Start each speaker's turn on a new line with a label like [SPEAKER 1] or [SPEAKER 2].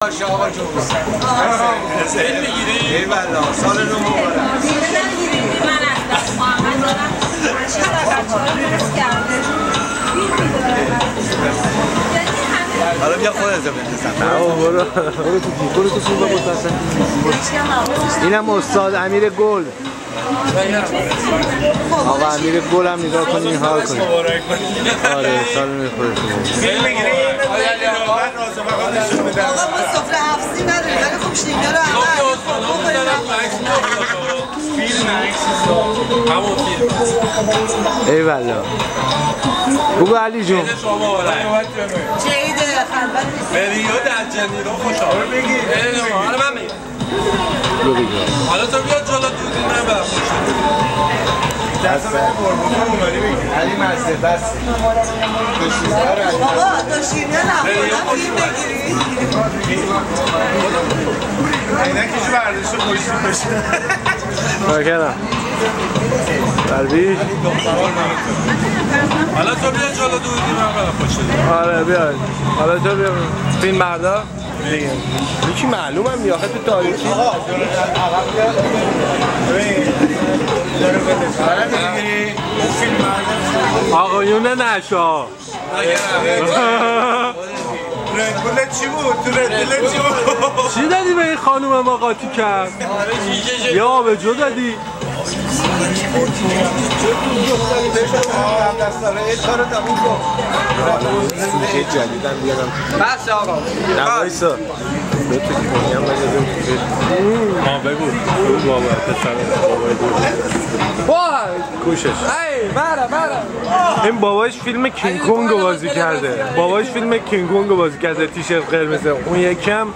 [SPEAKER 1] باشه آقا جون. سیل میگیری؟ ایوالله سال نو مبارک.
[SPEAKER 2] من از محمد دارم 6 تا بچه‌ها درست کرده.
[SPEAKER 1] حالا بیا خودت بندازم.
[SPEAKER 3] برو تو فیلم متصل. اینم استاد امیر گل. آقا امیر گل هم نگاه کنین حال کنین. آره سال نو خودتون.
[SPEAKER 1] فیلم میگیری؟
[SPEAKER 4] آقا ما سفره حفظی نداریم ولی خب شینگه رو
[SPEAKER 3] ایوالا بگو علی جون
[SPEAKER 4] جیده خلوت
[SPEAKER 1] بریو در جنیرو خوش آمد بگی حالا من میگم حالا تو بیا جلو دودی من برم دست من قربون اومدی بگی علی مزده بس
[SPEAKER 4] آقا دو شیرینی نخوردم فیلم بگیری
[SPEAKER 1] اینه کشو برداشته خوشی بشه
[SPEAKER 3] باکرم بربیش
[SPEAKER 1] حالا تو بیا جلو دودی من برم خوش
[SPEAKER 3] آره بیاید حالا تو بیا فیلم بردار بگیم یکی معلومم یا تو تاریخی آقایون نشا
[SPEAKER 1] ردبول چی بود؟ تو ردبول چی بود؟
[SPEAKER 3] چی دادی به این خانوم ما قاطی کرد؟ یا آبجو دادی؟ سوژه جدیدم بیادم
[SPEAKER 1] بس آقا
[SPEAKER 3] نوایسا دو تا کنی هم بگو بگو بابا وای کوشش این بابایش فیلم کینگ کونگ بازی کرده بابایش فیلم کینگ کونگ بازی کرده تیشرت قرمز اون یکم